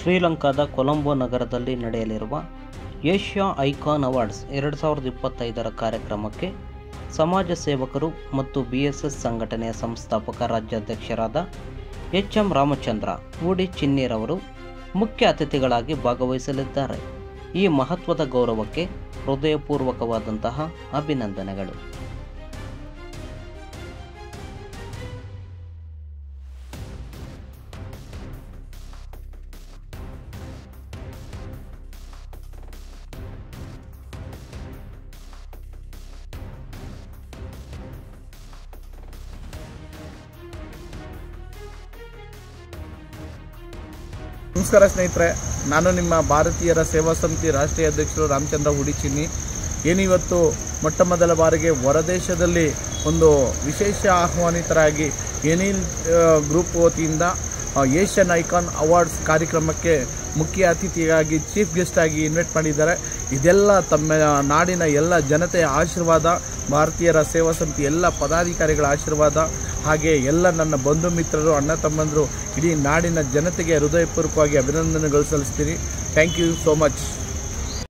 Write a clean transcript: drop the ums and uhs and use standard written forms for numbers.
ಶ್ರೀಲಂಕಾದ ಕೊಲಂಬೋ ನಗರದಲ್ಲಿ ನಡೆಯಲಿರುವ ಏಷ್ಯಾ ಐಕಾನ್ ಅವಾರ್ಡ್ಸ್ 2025ರ ಕಾರ್ಯಕ್ರಮಕ್ಕೆ ಸಮಾಜ ಸೇವಕರು ಮತ್ತು BSS ಸಂಘಟನೆಯ ಸಂಸ್ಥಾಪಕ ರಾಜ್ಯಾಧ್ಯಕ್ಷರಾದ HM ರಾಮಚಂದ್ರ ಹೂಡಿ ಚಿನ್ನಿರವರು ಮುಖ್ಯ ಅತಿಥಿಗಳಾಗಿ ಭಾಗವಹಿಸಲಿದ್ದಾರೆ. ಈ ಮಹತ್ವದ ಗೌರವಕ್ಕೆ ಹೃದಯಪೂರ್ವಕವಾದಂತಹ ಅಭಿನಂದನೆಗಳು. ನಮಸ್ಕಾರ ಸ್ನೇಹಿತರೆ, ನಾನು ನಿಮ್ಮ ಭಾರತೀಯರ ಸೇವಾ ಸಮಿತಿ ರಾಷ್ಟ್ರೀಯ ಅಧ್ಯಕ್ಷರು ರಾಮಚಂದ್ರ ಹೂಡಿ ಚಿನ್ನಿ. ಏನಿವತ್ತು ಮೊಟ್ಟ ಮೊದಲ ಬಾರಿಗೆ ಹೊರದೇಶದಲ್ಲಿ ಒಂದು ವಿಶೇಷ ಆಹ್ವಾನಿತರಾಗಿ ಎನಿಲ್ ಗ್ರೂಪ್ ವತಿಯಿಂದ ಏಷ್ಯನ್ ಐಕಾನ್ ಅವಾರ್ಡ್ಸ್ ಕಾರ್ಯಕ್ರಮಕ್ಕೆ ಮುಖ್ಯ ಅತಿಥಿಯಾಗಿ ಚೀಫ್ ಗೆಸ್ಟ್ ಆಗಿ ಇನ್ವೈಟ್ ಮಾಡಿದ್ದಾರೆ. ಇದೆಲ್ಲ ತಮ್ಮ ನಾಡಿನ ಎಲ್ಲ ಜನತೆಯ ಆಶೀರ್ವಾದ, ಭಾರತೀಯರ ಸೇವಾ ಸಮಿತಿ ಎಲ್ಲ ಪದಾಧಿಕಾರಿಗಳ ಆಶೀರ್ವಾದ, ಹಾಗೆ ಎಲ್ಲ ನನ್ನ ಬಂಧು ಮಿತ್ರರು, ಅಣ್ಣ ತಮ್ಮಂದರು, ಇಡೀ ನಾಡಿನ ಜನತೆಗೆ ಹೃದಯಪೂರ್ವಕವಾಗಿ ಅಭಿನಂದನೆಗಳು ಸಲ್ಲಿಸ್ತೀನಿ. Thank you so much.